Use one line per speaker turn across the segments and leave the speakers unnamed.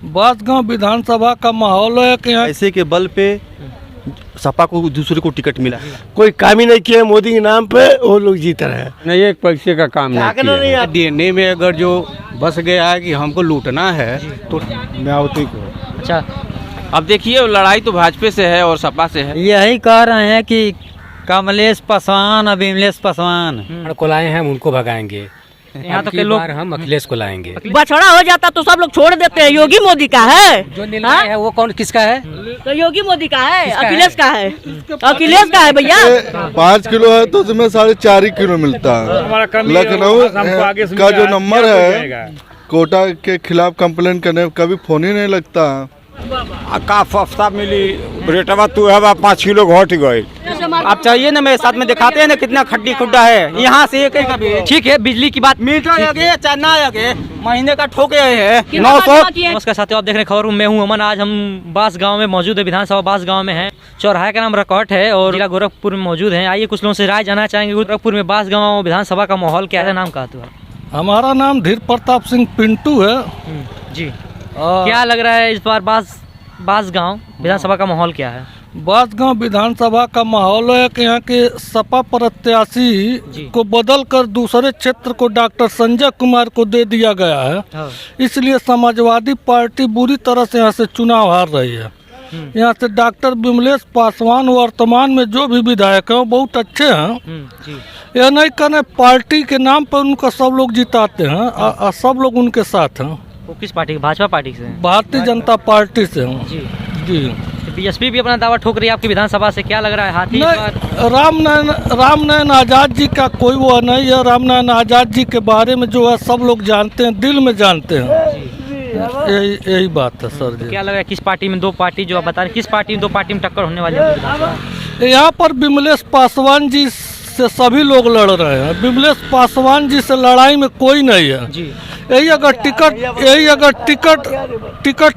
बांसगांव विधानसभा का माहौल है कि यहाँ
ऐसे के बल पे सपा को दूसरे को टिकट मिला।
कोई काम ही नहीं किया मोदी के नाम पे, वो लोग जीत रहे हैं।
नहीं, एक पैसे का काम नहीं किया।
डीएनए में अगर जो बस गया है कि हमको लूटना है तो मायावती को।
अच्छा, अब देखिए लड़ाई तो भाजपा से है और सपा से है।
यही कह रहे हैं कि कमलेश पासवान और विमलेश पासवान
को लाए हैं, उनको भगाएंगे।
यहाँ तो के लोग
हम अखिलेश को लाएंगे।
बछड़ा हो जाता तो सब लोग छोड़ देते हैं। योगी मोदी का है
जो निर्णय है वो कौन किसका है?
तो योगी मोदी का है, अखिलेश का है, अखिलेश का है भैया।
5 किलो है तो उसमें 4.5 किलो मिलता है। लखनऊ का जो नंबर है कोटा के खिलाफ कंप्लेन करने कभी फोन ही नहीं लगता।
का सस्ता मिली रेटवा तू है 5 किलो घट गए।
आप चाहिए ना मेरे साथ में दिखाते हैं ना कितना खड्डी खुड्डा है यहाँ से एक भी। ठीक है, बिजली की बात मीटर लगे चाहे ना लगे महीने का ठोके है 900।
नमस्कार साथियों, आप देख रहे हैं खबर। मैं हूं अमन। आज हम बांसगांव में मौजूद है, विधानसभा बांसगांव में है। चौराहे का नाम रकौट है और जिला गोरखपुर में मौजूद है। आइए कुछ लोगों से राय जानना चाहेंगे गोरखपुर में बांसगांव विधानसभा का माहौल क्या है। नाम कहा तो
हमारा नाम धीर प्रताप सिंह पिंटू है
जी। क्या लग रहा है इस बार बांसगांव विधानसभा का माहौल क्या है?
बांसगांव विधानसभा का माहौल है कि यहाँ के सपा प्रत्याशी को बदलकर दूसरे क्षेत्र को डॉक्टर संजय कुमार को दे दिया गया है। इसलिए समाजवादी पार्टी बुरी तरह से यहाँ से चुनाव हार रही है। यहाँ से डॉक्टर विमलेश पासवान वर्तमान में जो भी विधायक हैं वो बहुत अच्छे हैं। यह नहीं कहने पार्टी के नाम पर उनको सब लोग जिताते हैं और सब लोग उनके साथ हैं।
वो किस पार्टी? भाजपा पार्टी से?
भारतीय जनता पार्टी से हैं जी।
बीएसपी भी अपना दावा ठोक रही है आपकी विधानसभा से। क्या लग रहा है हाथी?
रामनारायण आजाद जी का कोई वो नहीं है। रामनारायण आजाद जी के बारे में जो है सब लोग जानते हैं, दिल में जानते हैं। यही बात है सर जी।
क्या लग रहा है किस पार्टी में दो पार्टी जो आप बता रहे, किस पार्टी में दो पार्टी में टक्कर होने वाली है?
यहाँ पर विमलेश पासवान जी से सभी लोग लड़ रहे हैं। विमलेश पासवान जी से लड़ाई में कोई नहीं है जी। यही अगर टिकट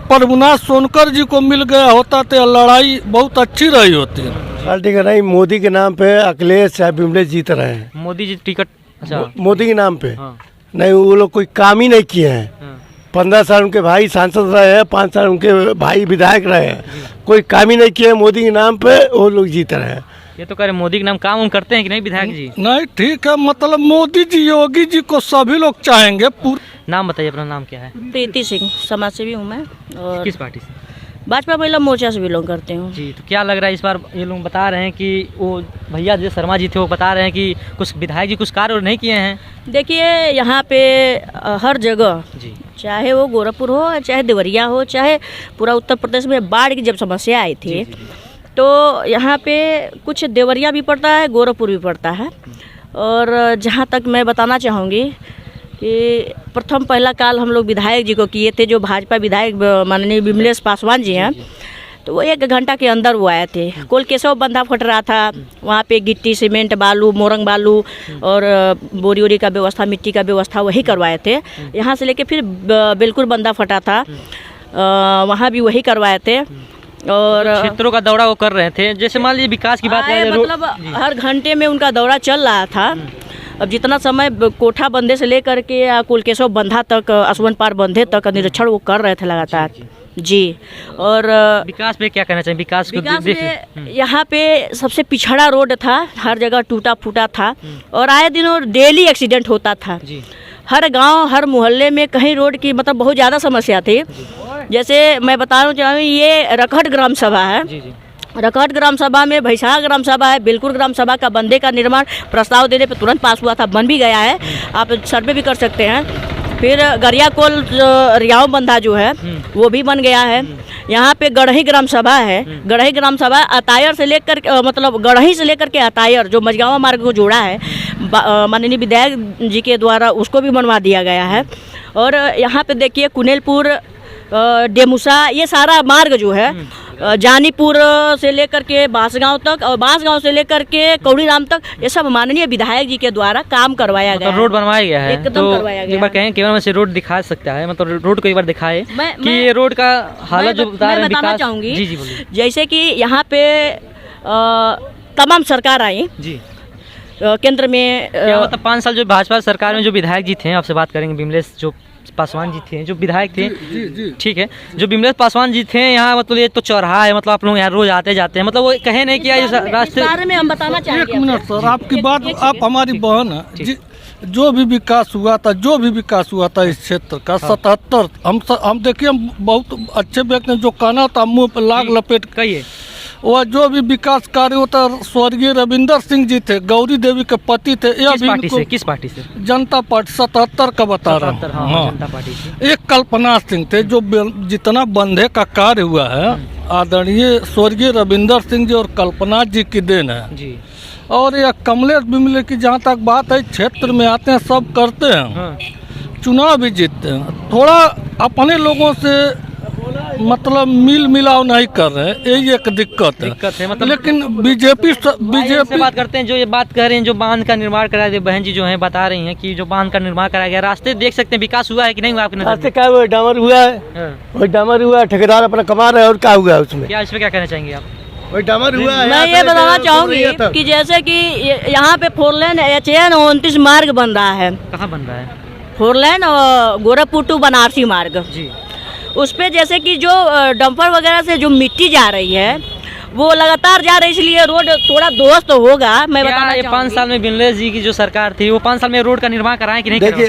प्रभुनाथ सोनकर जी को मिल गया होता तो लड़ाई बहुत अच्छी रही होती है।
पार्टी का नहीं, मोदी के नाम पे अखिलेश या विमलेश जीत रहे हैं।
मोदी जी टिकट? अच्छा,
मोदी के नाम पे
हाँ।
नहीं, वो लोग कोई काम ही नहीं किए हैं। 15 साल उनके भाई सांसद रहे हैं, 5 साल उनके भाई विधायक रहे हैं। कोई काम ही नहीं किए मोदी के नाम पे, वो लोग जीत रहे हैं।
ये तो कह रहे मोदी के नाम काम करते हैं कि नहीं विधायक जी?
नहीं, ठीक है, मतलब मोदी जी योगी जी को सभी लोग चाहेंगे।
नाम बताइए, अपना नाम क्या है?
प्रीति सिंह, समाज सेवी हूँ मैं। और
किस पार्टी से?
भाजपा महिला मोर्चा से बिलोंग करते हूँ
जी। तो क्या लग रहा है इस बार? ये लोग बता रहे हैं कि वो भैया जो शर्मा जी थे वो बता रहे हैं कि कुछ विधायक जी कुछ कार्य नहीं किए हैं।
देखिए यहाँ पे हर जगह जी, चाहे वो गोरखपुर हो, चाहे देवरिया हो, चाहे पूरा उत्तर प्रदेश में बाढ़ की जब समस्या आई थी तो यहाँ पे कुछ देवरिया भी पड़ता है, गोरखपुर भी पड़ता है। और जहाँ तक मैं बताना चाहूँगी कि प्रथम पहला काल हम लोग विधायक जी को किए थे, जो भाजपा विधायक माननीय विमलेश पासवान जी हैं। तो वो 1 घंटा के अंदर वो आए थे। कोलकेशव बंधा फट रहा था, वहाँ पे गिट्टी, सीमेंट, बालू, मोरंग बालू और बोरी वोरी का व्यवस्था, मिट्टी का व्यवस्था वही करवाए थे। यहाँ से लेके फिर बिल्कुल बंधा फटा था, वहाँ भी वही करवाए थे। और
क्षेत्रों का दौरा वो कर रहे थे। जैसे मान लीजिए विकास की बात करें,
मतलब हर घंटे में उनका दौरा चल रहा था। अब जितना समय कोठा बंधे से लेकर के कुलकेशव बंधा तक, असवन पार बंधे तक निरीक्षण वो कर रहे थे लगातार जी। और
विकास पे क्या कहना चाहिए? विकास
में यहाँ पे सबसे पिछड़ा रोड था, हर जगह टूटा फूटा था और आए दिन और डेली एक्सीडेंट होता था। हर गांव, हर मोहल्ले में कहीं रोड की मतलब बहुत ज़्यादा समस्या थी। जैसे मैं बताना चाहूँ, ये रकहट ग्राम सभा है। रकहट ग्राम सभा में भैंसा ग्राम सभा है, बिल्कुल ग्राम सभा का बंदे का निर्माण प्रस्ताव देने पे तुरंत पास हुआ था, बन भी गया है, आप सर्वे भी कर सकते हैं। फिर गरियाकोल रियाव बंधा जो है वो भी बन गया है। यहाँ पे गढ़ही ग्राम सभा है। गढ़ही ग्राम सभा अतायर से लेकर मतलब गढ़ही से लेकर के अतायर जो मझगांवा मार्ग को जोड़ा है, माननीय विधायक जी के द्वारा उसको भी बनवा दिया गया है। और यहाँ पे देखिए कुनेलपुर, डेमुसा, ये सारा मार्ग जो है जानीपुर से लेकर के बांसगांव तक और बांसगांव से लेकर के कौड़ीराम तक, ये सब माननीय विधायक जी के द्वारा काम करवाया गया है।
रोड बनवाया गया है,
एकदम
तो
करवाया गया।
एक बार कहें केवल में से रोड दिखा सकता है, मतलब रोड को एक बार दिखाए कि ये रोड का हालत जो बता रहे हैं।
बताना चाहूँगी
जी बोलिए।
जैसे कि यहाँ पे तमाम सरकार आई जी, केंद्र में
मतलब 5 साल जो भाजपा सरकार में जो विधायक जी थे, आपसे बात करेंगे विमलेश जो पासवान जी थे जो विधायक थे,
जी जी
ठीक है, जो विमलेश पासवान जी थे यहाँ, मतलब ये तो चौराहा है, मतलब आप लोग यहाँ रोज आते जाते हैं, मतलब वो कहे नहीं किया
इस
रास्ते।
बारे में हम बताना चाहेंगे।
एक मिनट सर, आपकी बात,
एक
आप हमारी बहन है जी। जो भी विकास हुआ था इस क्षेत्र का 77, हम देखिए, हम बहुत अच्छे व्यक्ति हैं, जो कहना था मुंह पर लाग लपेट
कहिए।
वह जो भी विकास कार्य होता, स्वर्गीय रविंदर सिंह जी थे, गौरी देवी के पति थे।
किस पार्टी से?
जनता पार्टी 77 का बता रहा हूँ। हाँ,
जनता पार्टी से।
एक कल्पना सिंह थे, जो जितना बंधे का कार्य हुआ है आदरणीय स्वर्गीय रविंदर सिंह जी और कल्पना जी की देन है
जी।
और यह कमलेश बिमले की जहाँ तक बात है, क्षेत्र में आते हैं, सब करते हैं,
हाँ।
चुनाव भी जीतते हैं, थोड़ा अपने लोगों से मतलब मिल मिलाव नहीं कर रहे हैं, यही एक दिक्कत है
मतलब।
लेकिन बीजेपी
से बात करते हैं, जो ये बात कह रहे हैं, जो बांध का निर्माण कराया गया, बहन जी जो है बता रही हैं कि जो बांध का निर्माण कराया गया, रास्ते देख सकते हैं, विकास हुआ है कि नहीं हुआ आपके नजर
रास्ते
में?
क्या हुआ, डामर हुआ है, वही डामर हुआ, ठेकेदार अपना कमा रहे हैं, और क्या हुआ है उसमें?
क्या इस पे क्या कहना चाहेंगे आप?
वही डामर हुआ है।
मैं ये बताना चाहूंगी कि जैसे कि यहाँ पे 4 लेन HN 29 मार्ग बन रहा है।
कहाँ बन रहा है?
4 लेन और गोरखपुर टू बनारसी मार्ग
जी।
उस पे जैसे कि जो डंपर वगैरह से जो मिट्टी जा रही है वो लगातार जा रही है, इसलिए रोड थोड़ा ध्वस्त होगा। मैं बताना
ये 5 साल में विमलेश जी की जो सरकार थी, वो 5 साल में रोड का निर्माण कराए कि नहीं?
देखिए,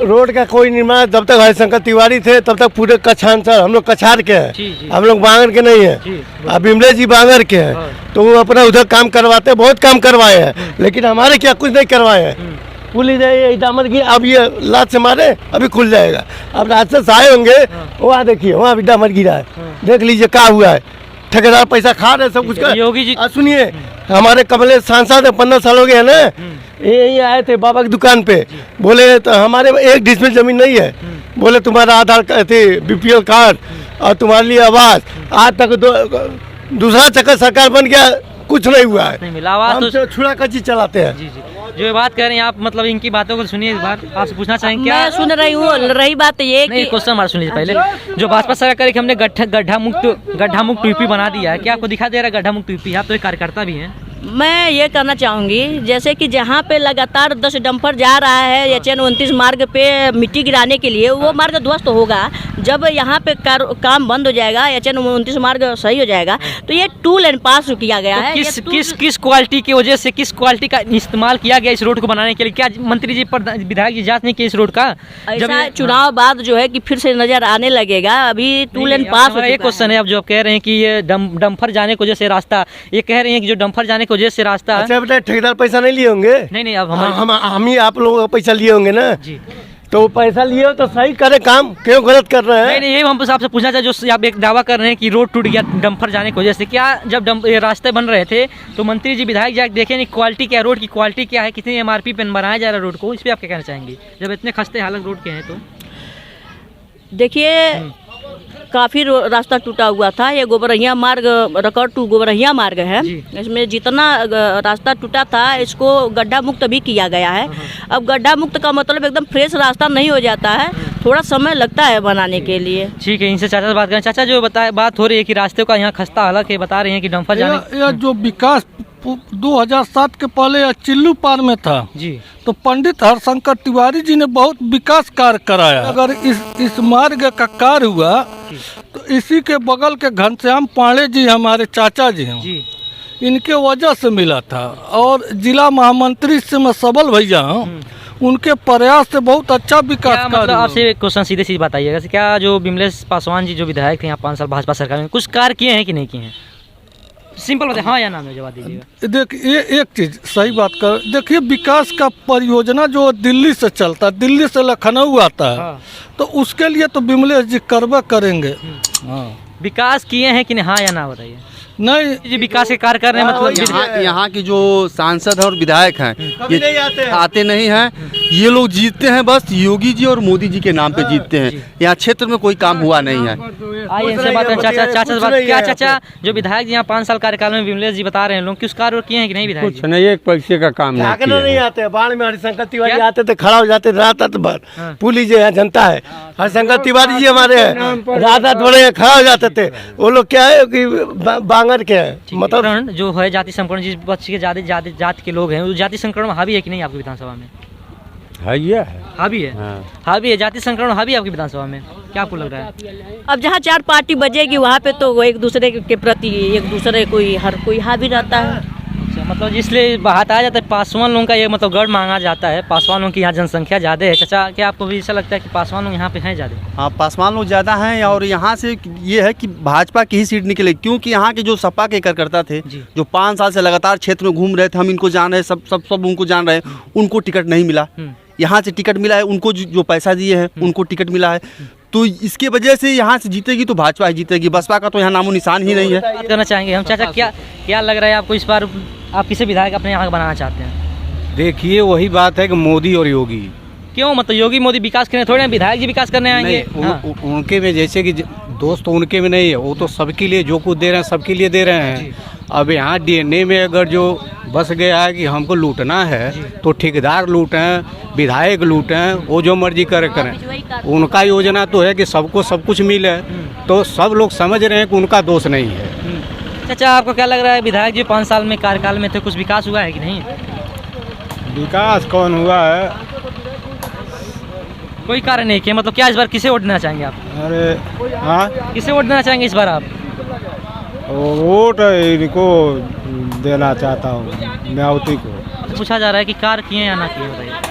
रोड का कोई निर्माण जब तक हरिशंकर तिवारी थे तब तक पूरे कछान सर, हम लोग कछार के हैं, हम लोग बांगर के नहीं है। अब विमलेश जी बांगर के हैं, तो वो अपना उधर काम करवाते, बहुत काम करवाए हैं, लेकिन हमारे क्या कुछ नहीं करवाए हैं। पुलिस है दामन की, अब ये लात से मारे अभी खुल जाएगा। अब रास्ते से आए होंगे, वहाँ देखिए, वहाँ भी डामर गिरा है, देख लीजिए क्या हुआ है। ठेकेदार पैसा खा रहे सब कुछ।
योगी जी
सुनिए, हमारे कमलेश सांसद है, 15 साल हो गए हैं ना, ये आए थे बाबा की दुकान पे, बोले तो हमारे 1 डिसमिल जमीन नहीं है, बोले तुम्हारा आधार BPL कार्ड और तुम्हारे लिए आवास, आज तक दूसरा चक्कर सरकार बन गया, कुछ नहीं हुआ है,
नहीं मिला आवाज,
तो छुड़ा कच्ची चलाते हैं।
जी जी। जो ये बात कह रहे हैं आप, मतलब इनकी बातों को सुनिए, इस बार आपसे पूछना चाहेंगे क्या?
मैं सुन रही हूँ, रही बात ये
नहीं, क्वेश्चन हमारा सुन लीजिए पहले। जो भाजपा सरकार की हमने गड्ढा मुक्त यूपी बना दिया है, क्या आपको दिखा दे रहा है गड्ढा मुक्त यूपी? आप तो एक कार्यकर्ता भी हैं।
मैं ये कहना चाहूँगी, जैसे कि जहाँ पे लगातार 10 डंपर जा रहा है HN 29 मार्ग पे मिट्टी गिराने के लिए, वो मार्ग ध्वस्त होगा। जब यहाँ पे काम बंद हो जाएगा, HN 29 मार्ग सही हो जाएगा, तो ये 2 लेन पास किया गया है।
किस क्वालिटी की वजह से, किस क्वालिटी का इस्तेमाल किया गया इस रोड को बनाने के लिए? क्या मंत्री जी पर विधायक जी जांच नहीं की इस रोड का?
ऐसा चुनाव बाद जो है कि फिर से नजर आने लगेगा। अभी 2 लेन पास।
एक क्वेश्चन है, अब जो कह रहे हैं कि ये डंपर जाने की वजह से रास्ता, ये कह रहे हैं कि जो डंपर जाने की वजह से रास्ता।
अच्छा बेटा, ठेकेदार पैसा नहीं लिए होंगे?
नहीं, अब
हम ही आप लोगों का पैसा लिए होंगे ना
जी।
तो पैसा लिए हो तो सही करे काम, क्यों गलत कर रहे हैं?
नहीं, हम आपसे पूछना चाहते, जो आप एक दावा कर रहे हैं कि रोड टूट गया डंपर जाने की वजह से, क्या जब ये रास्ते बन रहे थे तो मंत्री जी विधायक जी देखे नहीं क्वालिटी क्या, रोड की क्वालिटी क्या है, कितनी MRP पे बनाया जा रहा है रोड को, इस पर आप क्या कहना चाहेंगे जब इतने खस्ते हालत रोड के हैं? तो
देखिए, काफ़ी रास्ता टूटा हुआ था। ये गोबरहिया मार्ग रिकॉर्ड 2 गोबरहिया मार्ग है। इसमें जितना रास्ता टूटा था, इसको गड्ढा मुक्त भी किया गया है। अब गड्ढा मुक्त का मतलब एकदम फ्रेश रास्ता नहीं हो जाता है, थोड़ा समय लगता है बनाने के लिए।
ठीक है, इनसे चाचा से बात करें। चाचा, जो बात हो रही है कि रास्ते का यहाँ खस्ता हालत है, बता रहे हैं कि डंपर जाने,
यह जो विकास 2007 के पहले यह चिल्लू पार में था
जी,
तो पंडित हरशंकर तिवारी जी ने बहुत विकास कार्य कराया। अगर इस मार्ग का कार्य हुआ तो इसी के बगल के घनश्याम पांडे जी हमारे चाचा जी हैं, इनके वजह से मिला था। और जिला महामंत्री से मैं सबल भैया हूँ, उनके प्रयास से बहुत अच्छा विकास।
मतलब आपसे क्वेश्चन सीधे सीधे बताइएगा, क्या जो विमलेश पासवान जी जो विधायक थे यहाँ 5 साल भाजपा सरकार में, कुछ कार्य किए हैं कि नहीं किए हैं? सिंपल बताइए, हाँ या ना में जवाब दीजिएगा।
देखिए, एक चीज सही बात कर, देखिए विकास का परियोजना जो दिल्ली से चलता है, दिल्ली से लखनऊ आता है, तो उसके लिए तो विमलेश जी करवा करेंगे। हाँ,
विकास किए हैं कि नहीं, हाँ या ना बताइए।
नहीं
जी, विकास के कार्य कर रहे हैं, मतलब
यहाँ की जो सांसद और विधायक हैं
कभी नहीं
आते नहीं हैं, ये लोग जीतते हैं बस योगी जी और मोदी जी के नाम पे जीतते हैं। यहाँ क्षेत्र में कोई काम हुआ नहीं है।
आइए इनसे बात करें। चाचा से बात, क्या चाचा जो विधायक जी यहाँ 5 साल कार्यकाल में विमलेश जी बता रहे हैं, लोग कुछ कार्य किए हैं कि नहीं विधायक जी?
कुछ नहीं, एक पैसे का काम
नहीं आते। बाढ़ में हरिशंकर तिवारी आते थे, खड़ा हो जाते रात भर। पुलिस जो है जनता है, हरिशंकर तिवारी जी हमारे रात थोड़े खड़ा हो जाते थे। वो लोग क्या है कि बांगर के हैं, मतलब
जो है जाति संकरण, जिस बच्चे के जाति के लोग हैं, वो जाति संकरण हावी है कि नहीं आपकी विधानसभा में?
है ये है।
हावी है।
हाँ।
हावी है, जाति संकरण हावी है आपकी विधानसभा में, क्या आपको लग रहा है?
अब जहाँ 4 पार्टी बजेगी वहाँ पे तो वो एक दूसरे के प्रति एक दूसरे हर कोई हावी रहता है।
अच्छा, मतलब इसलिए बात आ जाता है पासवान लोगों का ये मतलब गढ़ मांगा जाता है, पासवान लोगों की यहाँ जनसंख्या ज़्यादा है। चाचा क्या आपको भी ऐसा लगता है कि पासवान लोग यहाँ पे हैं ज़्यादा?
हाँ, पासवान लोग ज़्यादा हैं और यहाँ से ये है कि भाजपा की ही सीट निकले, क्योंकि यहाँ के जो सपा के कार्यकर्ता थे जो 5 साल से लगातार क्षेत्र में घूम रहे थे, हम इनको जान रहे, सब उनको जान रहे हैं, उनको टिकट नहीं मिला। यहाँ से टिकट मिला है, उनको जो पैसा दिए हैं उनको टिकट मिला है, तो इसके वजह से यहाँ से जीतेगी तो भाजपा ही जीतेगी, बसपा का तो यहाँ नामो निशान ही नहीं है।
बात करना चाहेंगे हम। चाचा क्या लग रहा है आपको, इस बार आप किसे विधायक अपने यहाँ बनाना चाहते हैं?
देखिए वही बात है कि मोदी और योगी।
क्यों, मतलब योगी मोदी विकास करने थोड़े ना, विधायक जी विकास करने आएंगे?
उनके में जैसे कि दोस्त तो उनके में नहीं है, वो तो सबके लिए जो कुछ दे रहे हैं सबके लिए दे रहे हैं। अब यहाँ DNA में अगर जो बस गया है कि हमको लूटना है तो ठेकेदार लूटें, विधायक लूटें, वो जो मर्जी करें। उनका योजना तो है कि सबको सब कुछ मिले, तो सब लोग समझ रहे हैं कि उनका दोष नहीं है।
चाचा आपको क्या लग रहा है, विधायक जी 5 साल में कार्यकाल में थे, कुछ विकास हुआ है कि नहीं?
विकास कौन हुआ है?
कोई कार्य नहीं किया, मतलब क्या इस बार किसे वोट देना चाहेंगे आप?
अरे हाँ,
किसे वोट देना चाहेंगे इस बार आप?
वोट इनको देना चाहता हूँ, मायावती को।
पूछा जा रहा है कि कार्य किए या ना किए, बताइए।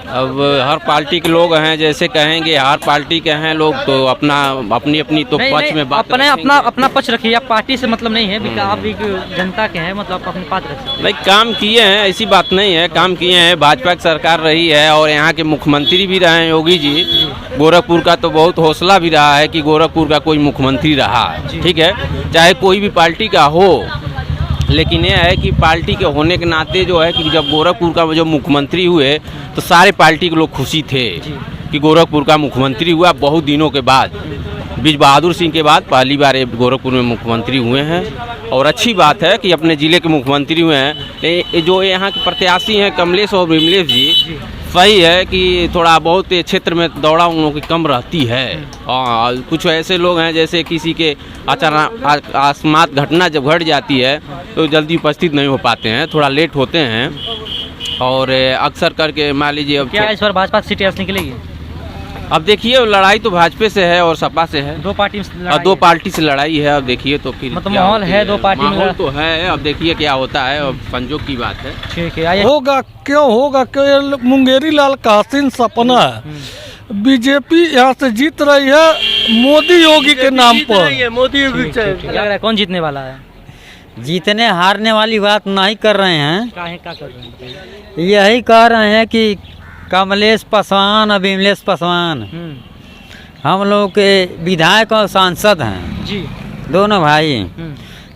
अब हर पार्टी के लोग हैं, जैसे कहेंगे हर पार्टी के हैं लोग, तो अपनी तो पक्ष में बात
अपना पक्ष रखिए, आप पार्टी से मतलब नहीं है, आप भी जनता के हैं, मतलब आप अपनी बात रख सकते हैं।
भाई काम किए हैं, ऐसी बात नहीं है, काम किए हैं। भाजपा की सरकार रही है और यहाँ के मुख्यमंत्री भी रहे हैं योगी जी। गोरखपुर का तो बहुत हौसला भी रहा है कि गोरखपुर का कोई मुख्यमंत्री रहा, ठीक है, चाहे कोई भी पार्टी का हो, लेकिन यह है कि पार्टी के होने के नाते जो है कि जब गोरखपुर का जो मुख्यमंत्री हुए तो सारे पार्टी के लोग खुशी थे कि गोरखपुर का मुख्यमंत्री हुआ। बहुत दिनों के बाद, बीज बहादुर सिंह के बाद पहली बार गोरखपुर में मुख्यमंत्री हुए हैं, और अच्छी बात है कि अपने ज़िले के मुख्यमंत्री हुए हैं। जो यहाँ के प्रत्याशी हैं कमलेश और विमलेश जी, सही है कि थोड़ा बहुत क्षेत्र में दौड़ा उन लोगों की कम रहती है। और कुछ ऐसे लोग हैं जैसे किसी के अकस्मात घटना जब घट जाती है तो जल्दी उपस्थित नहीं हो पाते हैं, थोड़ा लेट होते हैं, और अक्सर करके मान लीजिए अब
क्या इस बार भाजपा की सीटें निकलेगी?
अब देखिए लड़ाई तो भाजपा से है और सपा से है,
दो पार्टी
से लड़ाई है। अब देखिए तो फिर
मतलब माहौल है, दो पार्टी में
तो है, अब देखिए क्या होता है, अब संजोग की बात है।
ठीक है,
होगा क्यों मुंगेरी लाल का हसीन सपना है। बीजेपी यहाँ से जीत रही है मोदी योगी के नाम पर।
मोदी योगी
लग रहा है कौन जीतने वाला है?
जीतने हारने वाली बात नहीं कर रहे हैं,
क्या कर रहे हैं?
यही कह रहे हैं कि कमलेश पासवान और विमलेश पासवान हम लोग के विधायक और सांसद हैं
जी,
दोनों भाई,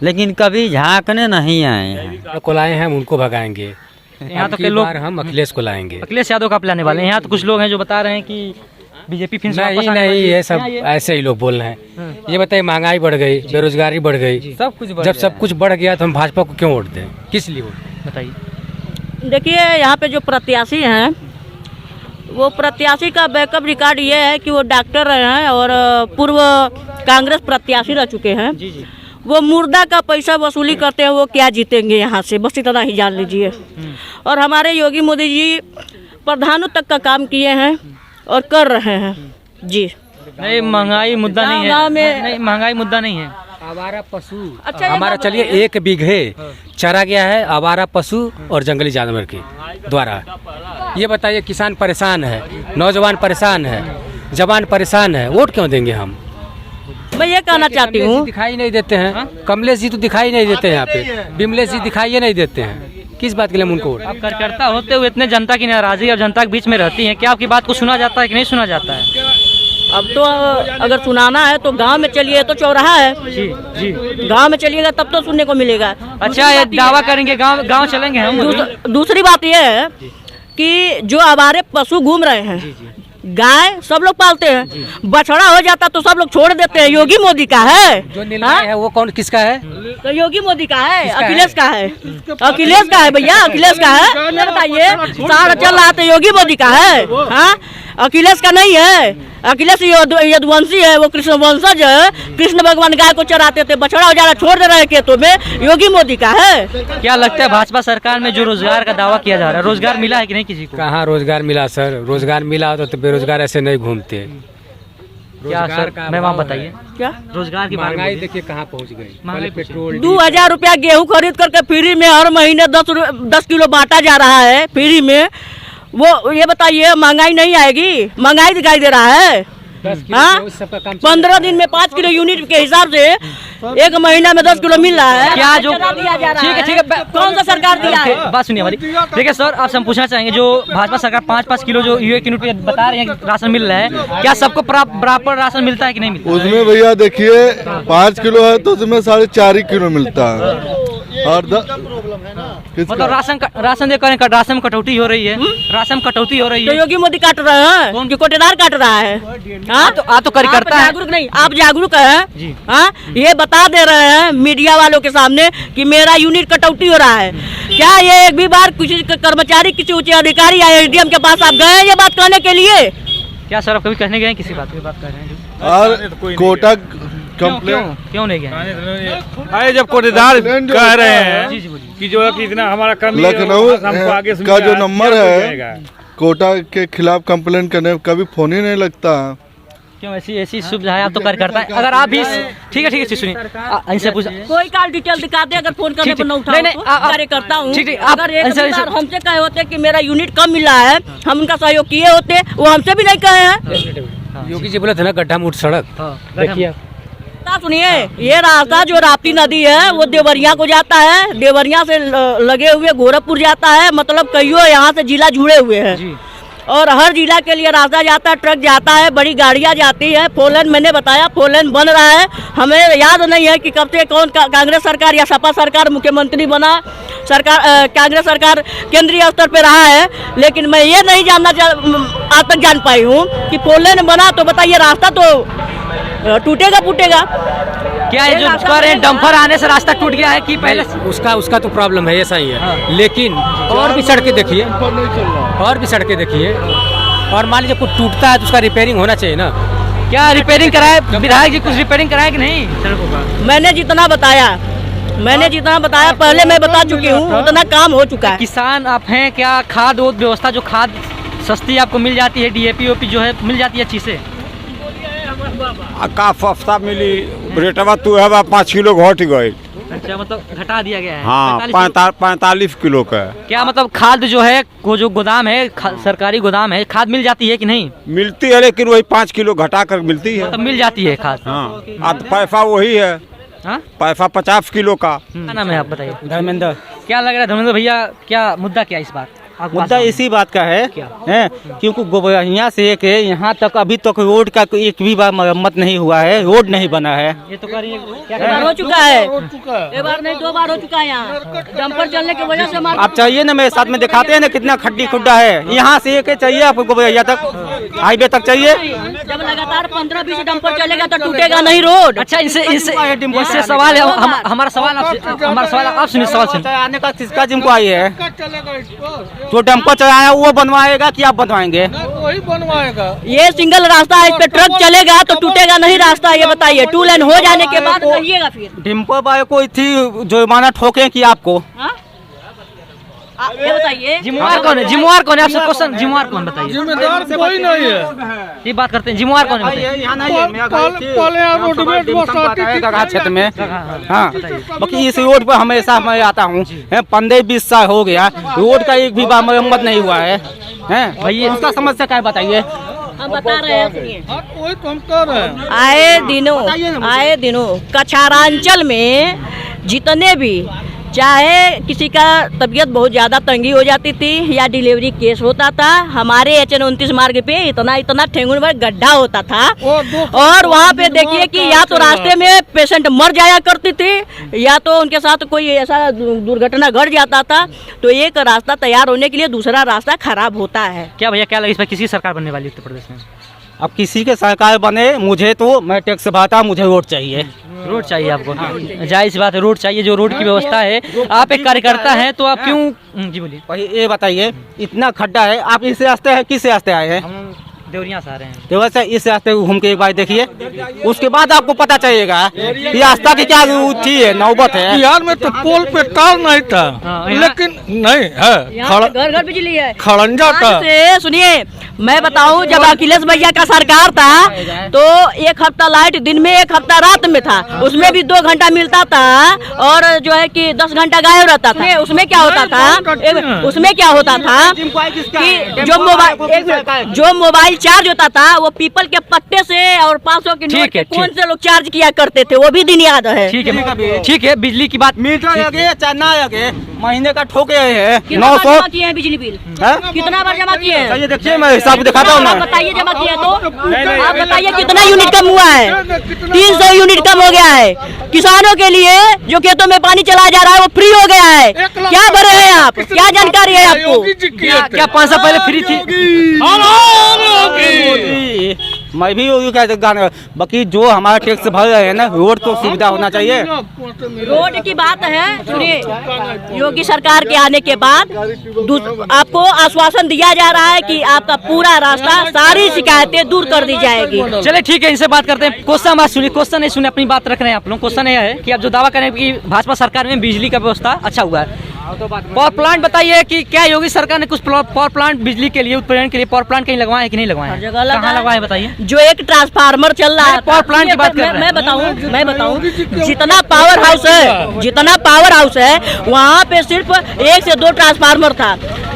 लेकिन कभी झांकने नहीं आए हैं।
को लाए हैं, हम उनको भगाएंगे।
यहाँ तो के लोग
हम अखिलेश को लाएंगे,
अखिलेश यादव का लाने वाले हैं। यहाँ तो कुछ लोग हैं जो बता रहे हैं कि बीजेपी फिर
नहीं, ये सब ऐसे ही लोग बोल रहे हैं। ये बताइए, महंगाई बढ़ गई, बेरोजगारी बढ़ गई,
सब कुछ
जब सब कुछ बढ़ गया तो हम भाजपा को क्यों वोट दें, किस लिए वोट?
बताइए।
देखिए यहाँ पे जो प्रत्याशी हैं, वो प्रत्याशी का बैकअप रिकॉर्ड ये है कि वो डॉक्टर रहे हैं और पूर्व कांग्रेस प्रत्याशी रह चुके हैं। वो मुर्दा का पैसा वसूली करते हैं, वो क्या जीतेंगे यहाँ से, बस इतना ही जान लीजिए। और हमारे योगी मोदी जी प्रधानों तक का काम किए हैं और कर रहे हैं जी।
नहीं, महंगाई मुद्दा नहीं है, नहीं महंगाई मुद्दा नहीं है।
आवारा पशु
अच्छा,
हमारा चलिए 1 बीघे चरा गया है आवारा पशु और जंगली जानवर के द्वारा। ये बताइए, किसान परेशान है, नौजवान परेशान है, जवान परेशान है, वोट क्यों देंगे हम?
मैं ये कहना चाहती हूँ,
दिखाई नहीं देते हैं कमलेश जी, तो दिखाई नहीं देते हैं यहाँ पे, विमलेश जी दिखाई नहीं देते हैं, किस बात के लिए हम उनको वोट?
आप कार्यकर्ता होते हुए इतने जनता की नाराजगी और जनता के बीच में रहती है, क्या आपकी बात को सुना जाता है कि नहीं सुना जाता है?
अब तो अगर सुनाना है तो गांव में चलिए, तो चौराहा है
जी जी,
गांव में चलिएगा तब तो सुनने को मिलेगा।
अच्छा, ये दावा करेंगे गांव चलेंगे हम।
दूसरी बात यह है कि जो आवारे पशु घूम रहे हैं, गाय सब लोग पालते हैं, बछड़ा हो जाता तो सब लोग छोड़ देते हैं। योगी मोदी का है,
जो निर्णय है वो कौन किसका है?
तो योगी मोदी का है, अखिलेश का है, अखिलेश का है भैया, अखिलेश का है। ये बताइए, सारा चल रहा तो योगी मोदी का है, हाँ अखिलेश का नहीं है। अखिलेश यदुवंशी है, वो कृष्ण वंशज है, कृष्ण भगवान गाय को चराते थे, बछड़ा हो जाना छोड़ दे रहे खेतों में, योगी मोदी का है।
क्या लगता है भाजपा सरकार में जो रोजगार का दावा किया जा रहा है, रोजगार मिला है कि नहीं किसी को?
कहाँ रोजगार मिला सर? रोजगार मिला तो बेरोजगार ऐसे नहीं घूमते।
क्या सर, मैम आप बताइए
क्या
रोजगार की
महंगाई देखिए कहाँ पहुँच गई। पहले पेट्रोल
2000 रुपया गेहूँ खरीद करके फ्री में हर महीने 10 किलो बांटा जा रहा है फ्री में। वो ये बताइए महंगाई नहीं आएगी? महंगाई दिखाई दे रहा है। हाँ 15 दिन में 5 किलो यूनिट के हिसाब से एक महीना में 10 किलो मिल रहा है।
क्या जो
दिया जा रहा है?
ठीक है,
कौन सा सरकार दिया है?
बात सुनिए हमारी। देखिए सर, आपसे हम पूछना चाहेंगे, जो भाजपा सरकार 5-5 किलो जो यूनिट पे बता रहे हैं राशन मिल रहा है, क्या सबको बराबर राशन मिलता है कि नहीं मिलता?
उसमें भैया देखिए 5 किलो है तो उसमें 4.5 किलो मिलता है। और
मतलब राशन देकर राशन में कटौती हो रही है, राशन में कटौती हो रही
तो
है।
योगी मोदी काट रहे हैं, उनके कोटेदार काट रहा है। हाँ
तो आप तो कार्यकर्ता है।
जागरूक नहीं, आप जागरूक हैं। हाँ ये बता दे रहे हैं मीडिया वालों के सामने कि मेरा यूनिट कटौती हो रहा है। क्या ये एक भी बार किसी कर्मचारी, किसी उच्च अधिकारी या एसडीएम के पास आप गए ये बात कहने के लिए?
क्या सर आप कभी कहने गए किसी बात की बात कर रहे हैं?
और कोटा कंप्लेंट
क्यों नहीं गए?
अरे जब कोटेदार कह रहे हैं कि जो है कि इतना हमारा कमी
लखनऊ
हमको आगे से
का जो
मिला,
नंबर
क्या
है
जाएगा?
कोटा के खिलाफ कंप्लेंट करने कभी फोन ही नहीं लगता।
क्यों ऐसी सुविधा है? आप तो कार्यकर्ता है। अगर आप भी ठीक है सुनिए, इनसे पूछ
कोई कॉल डिटेल दिखा दे, अगर फोन करने पर न उठाओ तो कार्यकर्ता हूँ। अगर एक बार हमसे कहे होते कि मेरा यूनिट कम मिला है, हम उनका सहयोग किए होते, वो हमसे भी नहीं कहे हैं।
योगी जी बोले थे ना गड्ढा मुठ सड़क, देखिए
सुनिए, ये रास्ता जो राप्ती नदी है वो देवरिया को जाता है, देवरिया से लगे हुए गोरखपुर जाता है, मतलब कईयों यहाँ से जिला जुड़े हुए हैं और हर जिला के लिए रास्ता जाता है, ट्रक जाता है, बड़ी गाड़ियाँ जाती है। फोरलेन मैंने बताया, फोरलेन बन रहा है। हमें याद नहीं है कि कब से कौन कांग्रेस सरकार या सपा सरकार मुख्यमंत्री बना, सरकार कांग्रेस सरकार केंद्रीय स्तर पे रहा है, लेकिन मैं ये नहीं आज तक जान पाई हूँ कि फोरलेन बना तो बताइए रास्ता तो टूटेगा फूटेगा।
क्या ये जो कह रहे हैं डंपर आने से रास्ता टूट गया है कि पहले?
उसका तो प्रॉब्लम है, ऐसा ही है। लेकिन और भी सड़कें देखिए, और भी सड़कें देखिए, और मान लीजिए कुछ टूटता है तो उसका रिपेयरिंग होना चाहिए ना।
क्या रिपेयरिंग कराए विधायक जी? कुछ रिपेयरिंग कराए कि नहीं सड़कों का?
मैंने जितना बताया पहले मैं बता चुकी हूँ, उतना काम हो चुका है।
किसान आप हैं, क्या खाद व्यवस्था, जो खाद सस्ती आपको मिल जाती है, DAP OP जो है मिल जाती है चीजें?
का सस्ता मिली रेटवा तू है 5 किलो घट गई।
अच्छा, मतलब घटा दिया गया है।
हाँ 45 किलो का।
क्या मतलब खाद जो है, वो जो गोदाम है, सरकारी गोदाम है, खाद मिल जाती है कि नहीं?
मिलती है लेकिन वही 5 किलो घटा कर मिलती है।
मतलब मिल जाती है खाद।
हाँ पैसा वही है।
हाँ
पैसा 50 किलो का।
क्या नाम है आप बताइए?
धर्मेंद्र।
क्या लग रहा है धर्मेंद्र भैया, क्या मुद्दा क्या इस बार?
मुद्दा इसी बात का है क्योंकि यहाँ से एक यहाँ तक अभी तक रोड का एक भी बार मरम्मत नहीं हुआ है, रोड नहीं बना है।
ये तो कर
हो चुका है, एक बार नहीं 2 बार हो चुका है। यहाँ डंपर चलने की वजह से
आप चाहिए ना, मेरे साथ में दिखाते हैं ना कितना खड्डी खुड्डा है। यहाँ से एक चाहिए आपको, भैया तक हाईवे तक चाहिए।
जब लगातार 15-20 डंपर चलेगा तो टूटेगा नहीं रोड।
अच्छा, इससे सवाल है, हमारा सवाल आप सुनिए। सवाल
आने का किसका जिनको आई है? जो डंपर चलाया वो बनवाएगा कि आप बनवाएंगे?
वही बनवाएगा।
ये सिंगल रास्ता है, इस पे ट्रक चलेगा तो टूटेगा नहीं रास्ता, ये बताइए। 2 लेन हो जाने के बाद कहिएगा फिर
डिम्पर बाय कोई थी जुर्माना ठोके कि आपको?
ये बताइए
जिम्मेवार कौन है? जिम्मेवार कौन है? आपसे क्वेश्चन, जिम्मेवार कौन बताइए?
जिम्मेदार कोई नहीं है।
ये बात करते हैं, जिम्मेवार कौन है?
क्षेत्र में हाँ, बाकी इस रोड पर हमेशा मैं आता हूँ, 15-20 साल हो गया, रोड का एक भी बार मरम्मत नहीं हुआ है। भैया उसका समस्या क्या है बताइए?
हम बता रहे हैं, सुनिए।
वही तो हम कर रहे हैं।
आए दिनों कछारांचल में जितने भी चाहे किसी का तबीयत बहुत ज़्यादा तंगी हो जाती थी या डिलीवरी केस होता था, हमारे HN-29 मार्ग पे इतना ठेंगुन भर गड्ढा होता था और वहाँ पे देखिए कि या तो रास्ते में पेशेंट मर जाया करती थी या तो उनके साथ कोई ऐसा दुर्घटना घट जाता था। तो एक रास्ता तैयार होने के लिए दूसरा रास्ता खराब होता है।
क्या भैया क्या लगे इस पर किसी सरकार बनने वाली उत्तर प्रदेश में?
अब किसी के सरकार बने, मुझे तो मैं टैक्स भरता, मुझे वोट चाहिए।
रोड चाहिए आपको? जाहिर सी बात है, रोड चाहिए। जो रोड की व्यवस्था है, आप एक कार्यकर्ता हैं तो आप क्यों जी बोलिए।
भाई ये बताइए, इतना खड्डा है, आप इस रास्ते हैं किस रास्ते आए हैं?
हम देवरिया से आ रहे हैं।
देवरिया से इस रास्ते घूम के एक बार देखिए, उसके बाद आपको पता चलेगा कि रास्ता की क्या थी है, नौबत है।
बिहार में तो पोल पे तार नहीं था, लेकिन नहीं है,
घर घर बिजली है,
खड़ंजा था।
सुनिए मैं बताऊं, जब अखिलेश भैया का सरकार था तो एक हफ्ता लाइट दिन में, एक हफ्ता रात में था, उसमें भी 2 घंटा मिलता था और जो है कि 10 घंटा गायब रहता था। उसमें क्या होता था, उसमें क्या होता था कि जो मोबाइल चार्ज होता था वो पीपल के पत्ते से और 500 के नोट के कौन से लोग चार्ज किया करते थे, वो भी दिन याद है।
ठीक है, बिजली की बात
मीटर लगे चना लगे, महीने का ठोके है
900 किए हैं बिजली बिल, कितना बार जमा किए हैं?
देखिए मैं हिसाब दिखाता हूँ ना।
बताइए जमा किया तो आप बताइए कितना यूनिट कम हुआ है? 300 यूनिट कम हो गया है। किसानों के लिए जो खेतों में पानी चला जा रहा है वो फ्री हो गया है। क्या भरे हैं आप, क्या जानकारी है आपको?
क्या 5 साल पहले फ्री थी?
मैं भी गाने, बाकी जो हमारा टैक्स भर रहे हैं ना, रोड तो सुविधा होना चाहिए।
रोड की बात है, सुनिए, योगी सरकार के आने के बाद आपको आश्वासन दिया जा रहा है कि आपका पूरा रास्ता, सारी शिकायतें दूर कर दी जाएगी।
चले ठीक है, इनसे बात करते हैं। क्वेश्चन बात सुनिए, क्वेश्चन नहीं सुने, अपनी बात रख रहे हैं आप लोग। क्वेश्चन यह है कि आप जो दावा करें कि भाजपा सरकार में बिजली का व्यवस्था अच्छा हुआ है, पावर प्लांट बताइए कि क्या योगी सरकार ने कुछ पावर प्लांट बिजली के लिए, उत्पादन के लिए पावर प्लांट कहीं लगवाए हैं कि नहीं लगवाए? कहाँ लगवाए बताइए।
जो एक ट्रांसफार्मर चल रहा है,
पावर प्लांट की बात कर रहे हैं।
मैं बताऊं जितना पावर हाउस है वहाँ पे सिर्फ 1 से 2 ट्रांसफार्मर था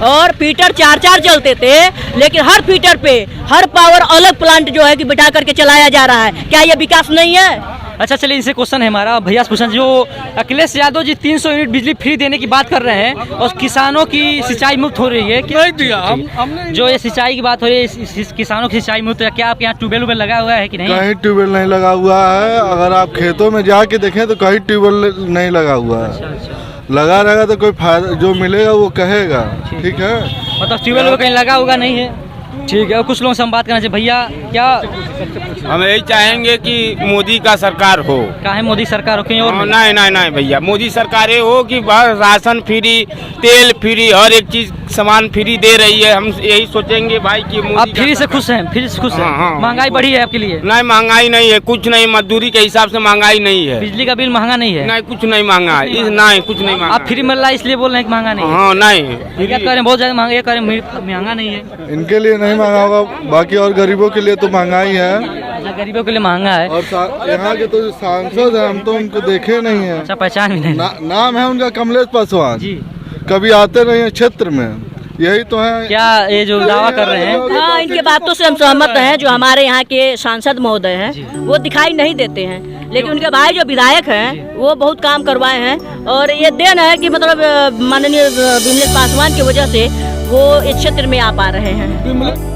और फीटर 4-4 चलते थे, लेकिन हर फीटर पे हर पावर अलग प्लांट जो है कि बिठा करके चलाया जा रहा है। क्या ये विकास नहीं है?
अच्छा चलिए, इनसे क्वेश्चन है हमारा, भैया से पूछना, जो अखिलेश यादव जी 300 यूनिट बिजली फ्री देने की बात कर रहे हैं और किसानों की सिंचाई मुक्त हो रही है,
नहीं दिया हमने।
जो ये सिंचाई की बात हो रही है, किसानों की सिंचाई मुक्त है, क्या आपके यहाँ ट्यूबवेल लगा हुआ है कि नहीं?
कहीं ट्यूबवेल नहीं लगा हुआ है। अगर आप खेतों में जाके देखें तो कहीं ट्यूबवेल नहीं लगा हुआ है। लगा रहेगा तो कोई फायदा जो मिलेगा वो कहेगा, ठीक है।
मतलब ट्यूबवेल कहीं लगा होगा नहीं है, ठीक है। और कुछ लोगों से हम बात करना चाहिए। भैया क्या
हम यही चाहेंगे कि मोदी का सरकार हो।
कहा है मोदी सरकार हो, कहीं और
नहीं भैया, मोदी सरकार ये हो कि बस राशन फ्री, तेल फ्री, हर एक चीज सामान फ्री दे रही है। हम यही सोचेंगे भाई कि
आप फ्री से खुश हैं? फ्री से खुश हैं? महंगाई बढ़ी है आपके लिए?
नहीं, महंगाई नहीं है, कुछ नहीं, मजदूरी के हिसाब से महंगाई नहीं है।
बिजली का बिल महंगा नहीं है?
नहीं, कुछ नहीं महंगा है, नहीं कुछ नहीं महंगा।
आप फ्री मिल रहा है इसलिए बोल रहे हैं कि महंगा नहीं है?
हाँ नहीं,
क्या करें, बहुत ज्यादा महंगा, करें महंगा नहीं है।
इनके लिए नहीं महंगा होगा, बाकी और गरीबों के लिए तो महंगाई है।
गरीबों के लिए महंगा है।
और यहाँ के तो जो सांसद है हम तो उनको देखे नहीं है।
अच्छा, पहचान भी नहीं।
नाम है उनका कमलेश पासवान जी, कभी आते नहीं है क्षेत्र में, यही तो है।
क्या ये जो दावा कर रहे हैं?
हाँ, इनके बातों से हम सहमत हैं। जो हमारे यहाँ के सांसद महोदय हैं वो दिखाई नहीं देते हैं, लेकिन उनके भाई जो विधायक हैं वो बहुत काम करवाए हैं और ये देन है कि मतलब माननीय विमलेश पासवान की वजह से वो इस क्षेत्र में आ पा रहे हैं।